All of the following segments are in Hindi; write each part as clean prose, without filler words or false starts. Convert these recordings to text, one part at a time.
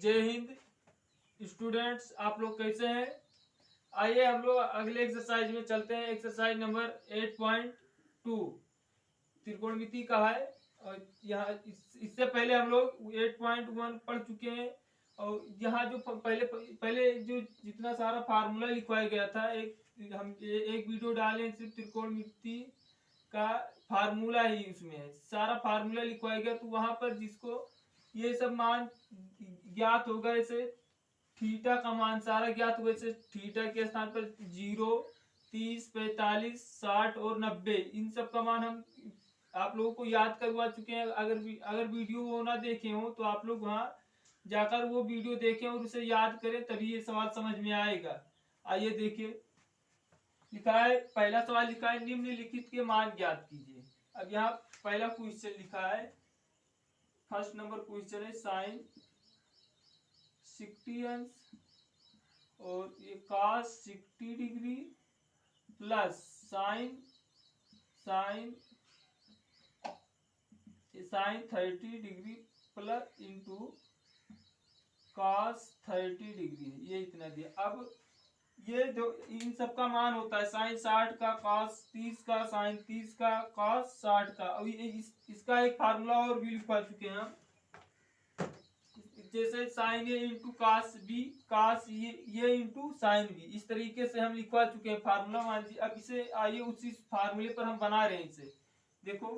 जय हिंद स्टूडेंट्स, आप लोग कैसे हैं? आइए हम लोग अगले एक्सरसाइज में चलते हैं। एक्सरसाइज नंबर 8.2 त्रिकोणमिति का है। और यहाँ इससे पहले हम लोग 8.1 पढ़ चुके हैं। और यहाँ जो पहले पहले जो जितना सारा फार्मूला लिखवाया गया था, एक वीडियो डाले सिर्फ त्रिकोणमिति का फार्मूला ही उसमें है, सारा फार्मूला लिखवाया गया। तो वहां पर जिसको ये सब मान ज्ञात होगा, जैसे थीटा का मान सारा ज्ञात होगा, जैसे थीटा के स्थान पर 0, 30, 45, 60 और 90, इन सब का मान हम आप लोगों को याद करवा चुके हैं। अगर वीडियो वो ना देखे हो तो आप लोग वहां जाकर वो वीडियो देखें और उसे याद करें, तभी ये सवाल समझ में आएगा। आइए देखिए, लिखा है, पहला सवाल लिखा है निम्नलिखित के मान ज्ञात कीजिए। अब यहाँ पहला क्वेश्चन लिखा है, फर्स्ट नंबर क्वेश्चन है साइन 60 अंश और ये cos 60 degree plus sign 30 degree plus into cos 30 degree है, ये इतना दिया। अब ये जो इन सब का मान होता है, साइन 60 का, cos 30 का, साइन 30 का, cos 60 का। अब ये इसका एक फार्मूला और भी लिखवा चुके हैं हम, जैसे sign A into cos B, cos A into sine B, इस तरीके से हम लिखवा चुके हैं फार्मूला। मान लीजिए, अब इसे आइए उसी फार्मूले पर हम बना रहे हैं इसे। देखो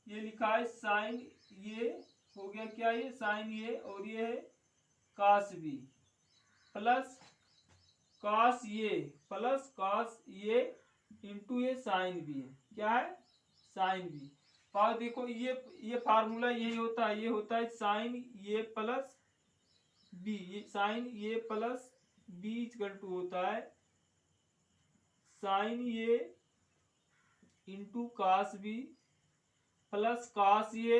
ये लिखा है साइन ये हो गया क्या, ये साइन ये और ये है कास बी प्लस कास ये प्लस कास ये इंटू ये साइन बी है, क्या है साइन बी। और देखो ये फार्मूला यही होता है, ये होता है साइन ये प्लस बी, ये sine A plus B equal to होता है sine A into cos B plus cos A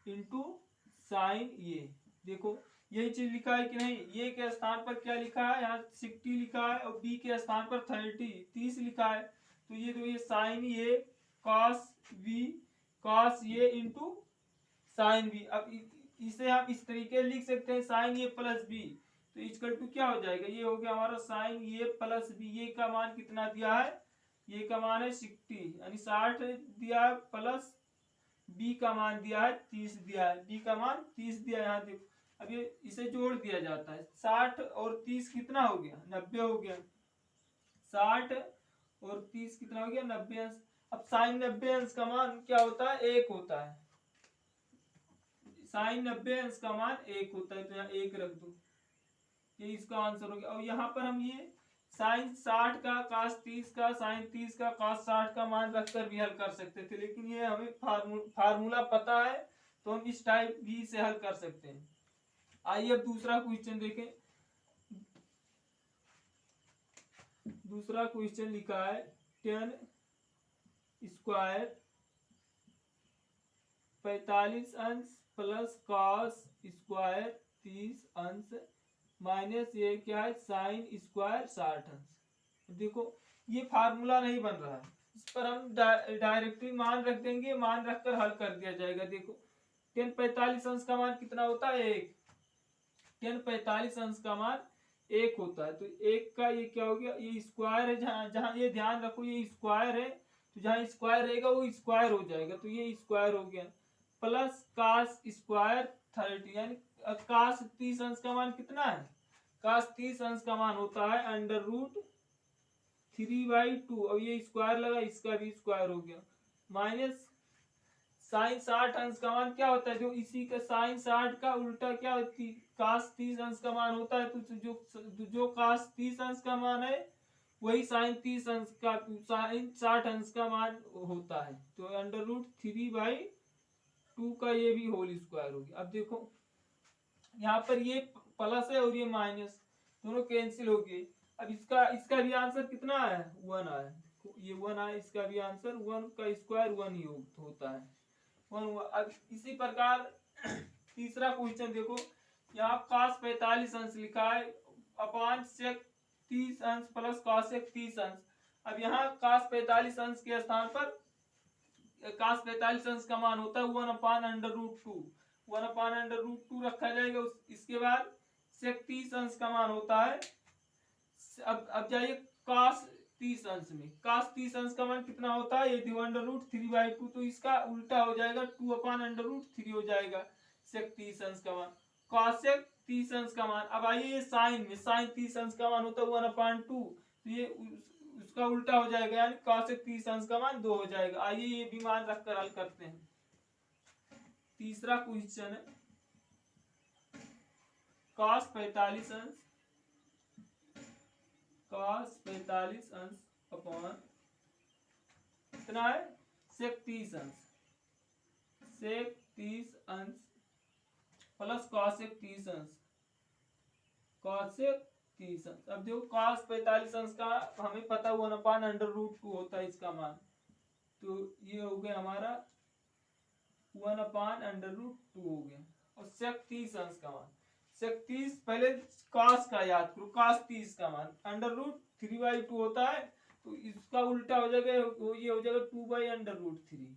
into sign ये। देखो यही चीज लिखा है कि नहीं, ये के स्थान पर क्या लिखा है, यहाँ 60 लिखा है और बी के स्थान पर 30 लिखा है। तो ये जो ये साइन ये कॉस बी कॉस ये इंटू साइन बी। अब इसे हम इस तरीके लिख सकते हैं, साइन ए प्लस बी, तो इक्वल टू क्या हो जाएगा, ये हो गया हमारा साइन ए प्लस बी। ये का मान कितना दिया है, ये का मान है 60 यानी 60 दिया है, प्लस बी का मान दिया है 30 दिया है, बी का मान 30 दिया है। यहाँ देखो अब ये इसे जोड़ दिया जाता है, 60 और 30 कितना हो गया, 90 हो गया। 60 और 30 कितना हो गया, 90 अंश। अब साइन 90 अंश का मान क्या होता है, 1 होता है। साइन 90 अंश का मान 1 होता है, तो यहाँ 1 रख दो, ये इसका आंसर हो गया। और यहाँ पर हम ये साइन 60 का, cos 30 का, साइन 30 का, cos 60 का मान रखकर भी हल कर सकते थे, लेकिन ये हमें फार्मूला पता है तो हम इस टाइप भी से हल कर सकते हैं। आइए अब दूसरा क्वेश्चन देखें। दूसरा क्वेश्चन लिखा है 10 स्क्वायर 45 अंश प्लस कॉस स्क्वायर 30 अंश माइनस ये क्या है साइन स्क्वायर 60 अंश। देखो ये फार्मूला नहीं बन रहा है, इस पर हम डायरेक्टली मान रख देंगे, मान रखकर हल कर दिया जाएगा। देखो 10 45 अंश का मान कितना होता है, 1। 10 45 अंश का मान 1 होता है, तो 1 का ये क्या हो गया, ये स्क्वायर है, जहाँ जहाँ ये ध्यान रखो ये स्क्वायर है, तो जहाँ स्क्वायर रहेगा वो स्क्वायर हो जाएगा, तो ये स्क्वायर हो गया। प्लस कास स्क्वायर 30 यानी कास 30 अंश का मान कितना है, कास 30 अंश का मान होता है अंडर रूट 3/2। अब ये स्क्वायर लगा, इसका भी स्क्वायर हो गया। माइनस साइन 60 अंश का मान क्या होता है, जो इसी का साइन 60 का उल्टा क्या होती, कास 30 अंश का मान होता है। तो जो कास 30 अंश का मान है वही साइन 30 अंश का साइन 60 अंश का मान होता है, तो अंडर रूट 3/2 का ये भी होल स्क्वायर हो गया। अब देखो यहाँ पर ये प्लस है और ये माइनस, दोनों कैंसिल हो गए। अब इसका भी आंसर कितना है, 1 आया, ये 1 आया, इसका भी आंसर 1 का स्क्वायर 1 ही होता है, 1 हुआ। अब इसी प्रकार तीसरा क्वेश्चन देखो, यहाँ cos 45 अंश लिखा है अपान sec 30 अंश प्लस cos 30 अंश। अब यहाँ cos 45 अंश के स्थान पर cos 45 अंश का मान होता है 1/√2 1/√2 रखा जाएगा। इसके बाद सेक 30 अंश का मान होता है, अब जाइए कास 30 अंश में। कास 30 अंश का मान कितना होता है, ये 1√3/2, तो इसका उल्टा हो जाएगा 2/√3 हो जाएगा सेक 30 अंश का मान। कॉसेक 30 अंश का मान, अब आइए ये साइन में, साइन 30 अंश का मान होता है 1/2, तो ये उसका उल्टा हो जाएगा, यानी कॉसेक 30 अंश का मान 2 हो जाएगा। आइए ये भी मान रखकर हल करते हैं। तीसरा क्वेश्चन है cos 45 अंश, cos 45 अंश अपॉन कितना है, सेक 30 अंश, सेक 30 अंश प्लस कॉसेक 30 अंश, कॉसेक 30 अंश। अब देखो cos 45 अंश का हमें पता 1/√2 होता है इसका मान, तो ये हो गया हमारा 1/√2 हो गया। और सेक 30 अंश का मान, सेक 30 पहले cos का याद करो, cos 30 का मान √3/2 होता है, तो इसका उल्टा हो जाएगा, ये हो जाएगा 2/√3,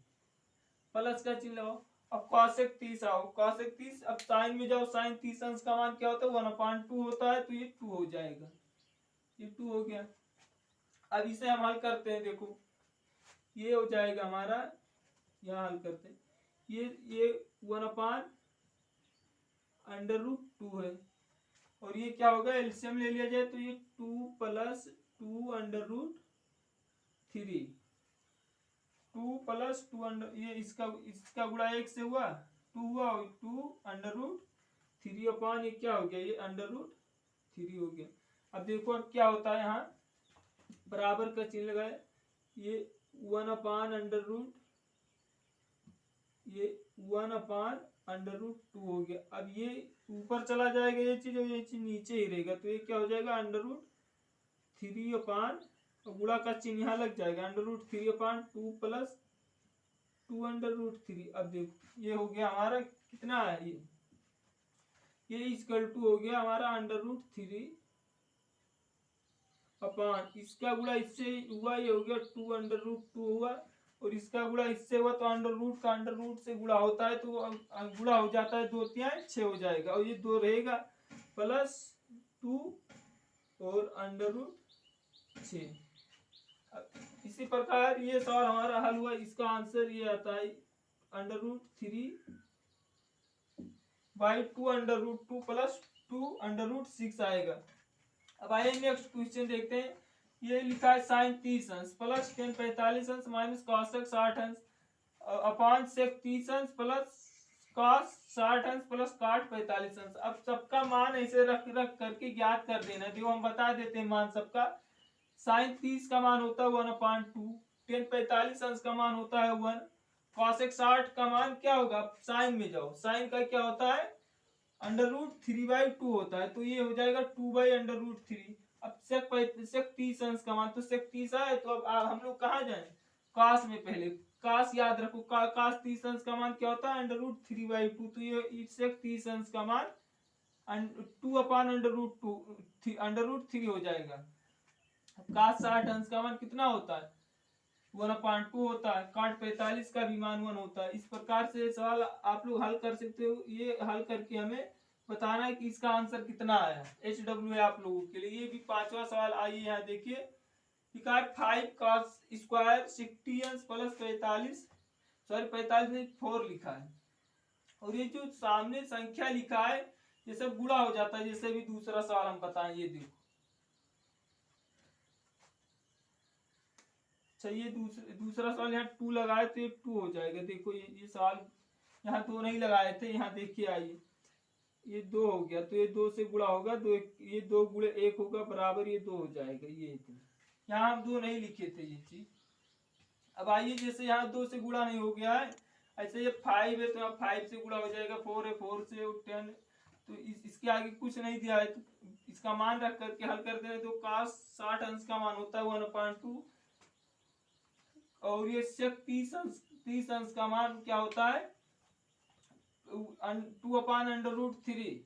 प्लस का चिन्ह लगाओ। अब कॉसेक 30 आओ, कॉसेक 30, अब साइन में जाओ, साइन 30 अंश का मान क्या होता है 1/2 होता है, तो ये 2 हो जाएगा, ये 2 हो गया। अब इसे हम हल करते हैं, देखो ये हो जाएगा हमारा, यहाँ हल करते हैं, ये 1/√2 है, और ये क्या होगा, एलसीएम ले लिया जाए तो ये 2 + 2√3, 2 + 2 ये इसका गुणा 1 से हुआ, 2 हुआ, 2√3 अपॉन ये क्या हो गया, ये √3 हो गया। अब देखो अब क्या होता है, यहाँ बराबर का चिन्ह लगाए, ये 1/√2 हो गया। अब ये ऊपर चला जाएगा ये चीज, और ये चीज नीचे ही रहेगा, तो ये क्या हो जाएगा √3 अपॉन, गुणा का चिन्ह यहाँ लग जाएगा, √3 अपॉन 2 + 2√3। अब देखो ये हो गया हमारा कितना है, ये इक्वल टू हो गया हमारा √3 अपॉन, इसका गुणा इससे हुआ, ये हो गया 2√2 हुआ, और इसका गुणा इससे हुआ, तो अंडर रूट से गुणा होता है, तो गुणा हो जाता है, 2 × 6 हो जाएगा, और ये 2 रहेगा, +2 और √6। इसी प्रकार ये सवाल हमारा हल हुआ, इसका आंसर ये आता है √3/2 + 2√6 आएगा। अब आइए नेक्स्ट क्वेश्चन देखते हैं। ये लिखा है साइन 30 अंश प्लस tan 45 अंश माइनस कॉसेक 60 अंश अपॉन सेक 30 अंश प्लस कॉस 60 अंश प्लस कॉट 45 अंश। अब सबका मान ऐसे रख करके ज्ञात कर देना। देखो हम बता देते हैं मान सबका। साइन 30 का मान होता है 1/2, tan 45 अंश का मान होता है 1, कॉसेक 60 का मान क्या होगा, साइन में जाओ, साइन का क्या होता है √3/2 होता है, तो ये हो जाएगा 2/√3। अब सेक 30 अंश का मान, तो सेक 30 है, तो अब हम लोग कहाँ जाए, कास में, पहले कास याद रखो, कास 30 अंश का मान क्या होता है √3/2, तो ये सेक 30 अंश का मान 2/√3 हो जाएगा। कास 60 अंश का मान कितना होता है 1/2 होता है, काट 45 का भी मान 1 होता है। इस प्रकार से सवाल आप लोग हल कर सकते हो। ये हल करके हमें बताना है कि इसका आंसर कितना आया। HW है आप लोगों के लिए। ये भी 5वां सवाल। आइए यहाँ देखिए, 5 cos स्क्वायर 60 अंश प्लस 45, सॉरी 45 नहीं 4 लिखा है, और ये जो सामने संख्या लिखा है ये सब गुणा हो जाता है, जैसे भी दूसरा सवाल हम बताएं। ये देखो, अच्छा ये दूसरा सवाल यहाँ 2 लगाए तो ये 2 हो जाएगा। देखो ये सवाल यहाँ 2 नहीं लगाए थे, यहाँ देखिए, आइए ये 2 हो गया, तो ये 2 से गुणा होगा, 2 ये 2 गुणे 1 होगा बराबर ये 2 हो जाएगा। ये यहाँ हम 2 नहीं लिखे थे ये चीज। अब आइए, जैसे यहाँ 2 से गुणा नहीं हो गया है, ऐसे ये 5 है तो यहाँ 5 से गुणा हो जाएगा, 4 है 4 से 10, तो इसके आगे कुछ नहीं दिया है, तो इसका मान रख करके हल कर दें। तो cos 60 अंश का मान होता है 1/2, और ये सेक 30 अंश का मान क्या होता है 2/√3।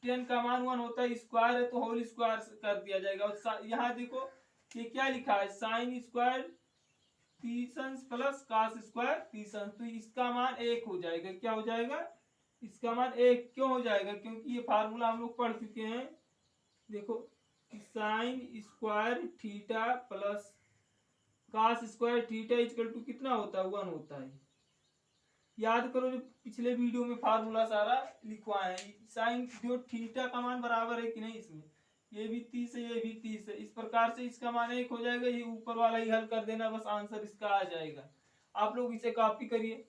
10 का मान 1 होता है, स्क्वायर है तो होल स्क्वायर कर दिया जाएगा। और यहाँ देखो ये क्या लिखा है, साइन स्क्वायर 30 अंश प्लस कॉस स्क्वायर 30 अंश, तो इसका मान 1 हो जाएगा। क्या हो जाएगा, इसका मान 1 क्यों हो जाएगा, क्योंकि ये फार्मूला हम लोग पढ़ चुके हैं। देखो sine square theta plus cos square theta equal to कितना होता है, 1 होता है। याद करो जो पिछले वीडियो में फार्मूला सारा लिखवाए हैं। साइन जो थीटा का मान बराबर है कि नहीं, इसमें ये भी 30 है ये भी 30 है, इस प्रकार से इसका मान 1 हो जाएगा। ये ऊपर वाला ही हल कर देना, बस आंसर इसका आ जाएगा। आप लोग इसे कॉपी करिए।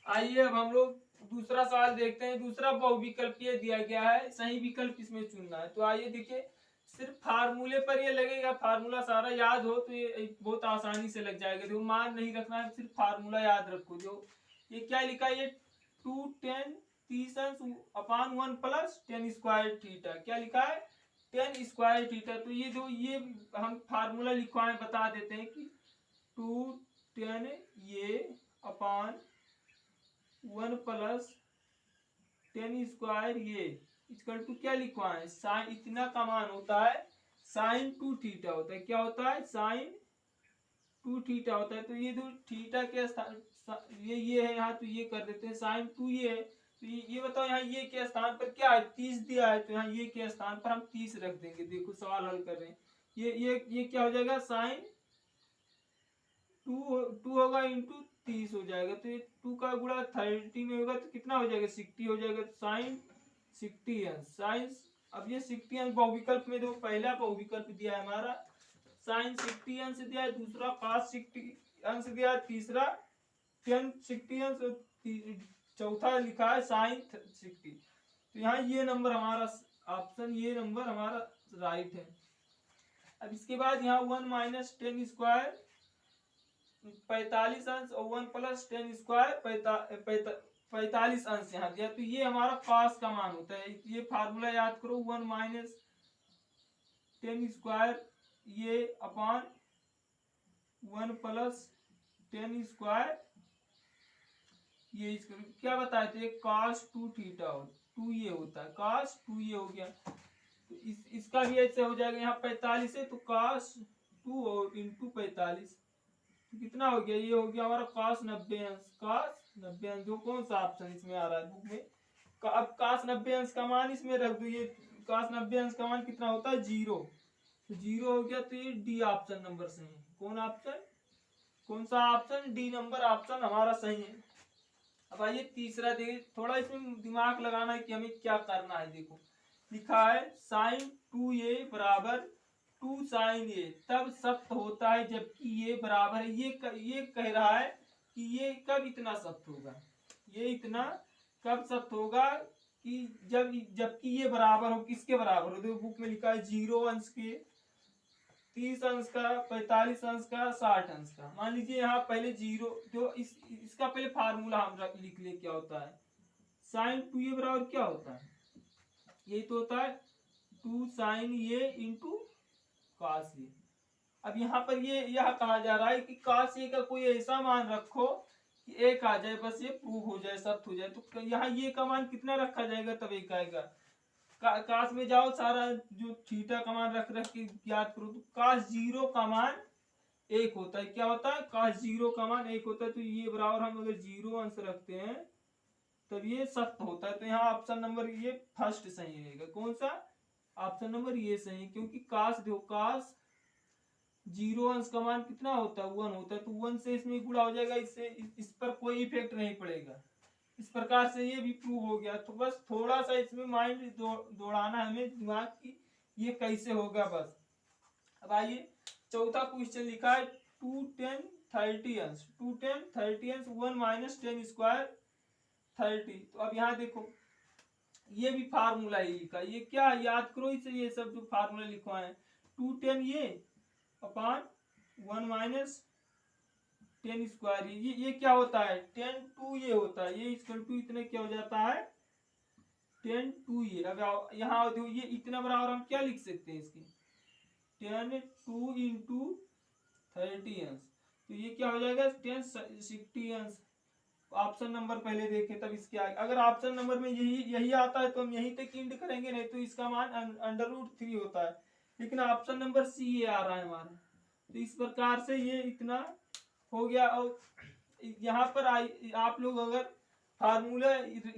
आइए अब हम लोग दूसरा सवाल देखते हैं। दूसरा बहुविकल्पीय दिया गया है, सही विकल्प इसमें चुनना है। तो आइए देखिए, सिर्फ फार्मूले पर ये लगेगा, फार्मूला सारा याद हो तो ये बहुत आसानी से लग जाएगा। देखो मान नहीं रखना है, सिर्फ फार्मूला याद रखो। जो ये क्या लिखा है, ये 2 10 30 अपान 1 प्लस 10 स्क्वायर थीटा, क्या लिखा है 10 स्क्वायर थीटा। तो ये जो ये हम फार्मूला लिखवाए बता देते हैं कि 2 10 ये अपान 1 प्लस 10 स्क्वायर ये इक्वल टू क्या लिखवाए, साइन इतना का मान होता है साइन 2 थीटा होता है। क्या होता है, साइन 2 थीटा होता है। तो ये जो थीटा के स्थान ये है यहाँ, तो ये कर देते हैं साइन 2 ये है। तो ये बताओ यहाँ ये के स्थान पर क्या है, 30 दिया है, तो यहाँ ये के स्थान पर हम 30 रख देंगे। देखो सवाल हल कर रहे हैं, ये क्या हो जाएगा, साइन 2 होगा इंटू 30 हो जाएगा। तो ये 2 का गुणा 30 में होगा तो कितना हो जाएगा, 60 हो जाएगा। साइन 60 अंश साइन, अब ये 60 अंश बहुविकल्प में, देखो पहला बहुविकल्प दिया है हमारा साइन 60 अंश दिया है, दूसरा कॉस 60 अंश दिया है, तीसरा tan 60 अंश, चौथा लिखा है साइन 60। तो यहाँ ये नंबर हमारा ऑप्शन, ये नंबर हमारा राइट है। अब इसके बाद यहाँ 1 माइनस 10 स्क्वायर 45 अंश और 1 प्लस 10 स्क्वायर 45 अंश यहाँ दिया। तो ये हमारा कॉस का मान होता है। ये फार्मूला याद करो, 1 माइनस 10 स्क्वायर ये अपान 1 प्लस 10 स्क्वायर ये क्या बताए थे, कॉस 2 थीटा 2 ये होता है, कॉस 2 ये हो गया। तो इसका भी ऐसे हो जाएगा, यहाँ 45 है तो कॉस 2 और इंटू 45 तो कितना हो गया, ये हो गया हमारा कॉस 90 अंश, कॉस 90 अंश। जो कौन सा ऑप्शन इसमें आ रहा है बुक में, अब कॉस 90 अंश का मान इसमें रख दो। ये कॉस 90 अंश का मान कितना होता है, 0। तो 0 हो गया, तो ये डी ऑप्शन नंबर सही है। कौन ऑप्शन, कौन सा ऑप्शन, डी नंबर ऑप्शन हमारा सही है। अब आइए तीसरा देखिए, थोड़ा इसमें दिमाग लगाना है कि हमें क्या करना है। देखो लिखा है साइन 2a बराबर 2 साइन a तब सत्य होता है जबकि ये बराबर है। ये कह रहा है कि ये कब इतना सत्य होगा, ये इतना कब सत्य होगा कि जबकि ये बराबर हो, किसके बराबर हो। देखो बुक में लिखा है 0 अंश के, 30 अंश का, 45 अंश का, 60 अंश का। मान लीजिए यहाँ पहले 0, जो इसका पहले फार्मूला हम लिख ले, क्या होता है साइन 2a बराबर क्या होता है, यही तो होता है 2 sine a into cos a। अब यहाँ पर ये यह कहा जा रहा है कि कॉस a का कोई ऐसा मान रखो कि 1 आ जाए, बस ये प्रूव हो जाए, सत्य हो जाए। तो यहाँ ये का मान कितना रखा जाएगा, तब 1 आएगा। काश में जाओ, सारा जो थीटा का मान रख के याद करो। तो काश 0 का मान 1 होता है, क्या होता है, काश 0 का मान 1 होता है। तो ये बराबर हम अगर 0 अंश रखते हैं तब ये सत्य होता है। तो यहाँ ऑप्शन नंबर ये फर्स्ट सही रहेगा। कौन सा, ऑप्शन नंबर ये सही है, क्योंकि काश देखो काश 0 अंश का मान कितना होता है, 1 होता है। तो 1 से इसमें गुणा हो जाएगा, इससे इस पर कोई इफेक्ट नहीं पड़ेगा। इस प्रकार से ये भी प्रूव हो गया। तो बस थोड़ा सा इसमें माइंड दौड़ाना है हमें, दिमाग की ये कैसे होगा बस। अब आइए चौथा क्वेश्चन लिखा है 2 10 30 अंश 2 10 30 अंश 1 माइनस 10 स्क्वायर 30। तो अब यहाँ देखो ये भी फार्मूला ही लिखा, ये क्या याद करो इसे, ये सब जो फार्मूला लिखवाए 2 10 ये अपान 1 माइनस 10 स्क्वायर ये क्या होता है 10 2 ये होता है। ये इक्वल टू इतने क्या हो जाता है 10 2 ये। अब यहाँ ये इतना बराबर हम क्या लिख सकते हैं इसकी 10 2 इंटू 30 अंश। तो ये क्या हो जाएगा 10 60 अंश। ऑप्शन नंबर पहले देखें तब इसके आगे। अगर ऑप्शन नंबर में यही आता है तो हम यहीं तक इंड करेंगे, नहीं तो इसका मान √3 होता है। लेकिन ऑप्शन नंबर सी ये आ रहा है हमारा, तो इस प्रकार से ये इतना हो गया। और यहाँ पर आप लोग अगर फार्मूला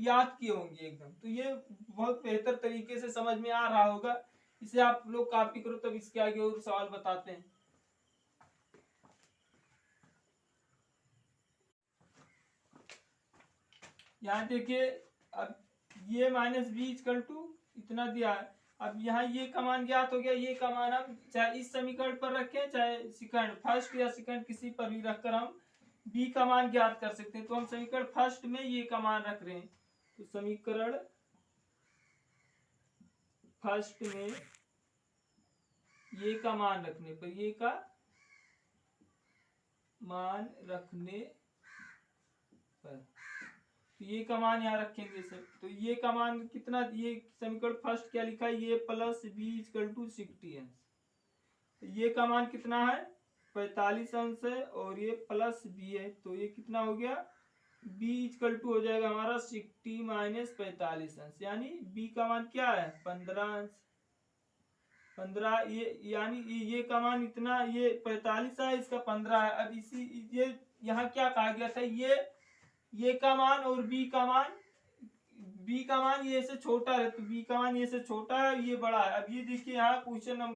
याद किए होंगे एकदम, तो ये बहुत बेहतर तरीके से समझ में आ रहा होगा। इसे आप लोग कॉपी करो, तब इसके आगे और सवाल बताते हैं। यहाँ देखिए, अब ये माइनस बी इक्वल टू इतना दिया है। अब यहाँ ये का मान ज्ञात हो गया। ये का मान हम चाहे इस समीकरण पर रखें, चाहे सेकंड, फर्स्ट या सेकंड किसी पर भी रखकर हम बी का मान ज्ञात कर सकते हैं। तो हम समीकरण फर्स्ट में ये का मान रख रहे हैं। तो समीकरण फर्स्ट में ये का मान रखने पर, ये का मान रखने पर, तो ये का मान यहाँ रखेंगे सर। तो ये का मान कितना, ये समीकरण फर्स्ट क्या लिखा है, ये प्लस बी इक्वल टू 60 अंश। तो ये का मान कितना है, 45 अंश है, और ये प्लस बी है। तो ये कितना हो गया, बी इक्वल टू हो जाएगा हमारा 60 माइनस 45 अंश, यानी बी का मान क्या है, 15 अंश। 15 ये यानी ये का मान इतना, ये 45 है, इसका 15 है। अब इसी ये यहाँ क्या कहा गया था, ये का मान और बी का मान ये से छोटा है, तो बी का मान ये से छोटा है, ये बड़ा है। अब ये देखिए यहाँ क्वेश्चन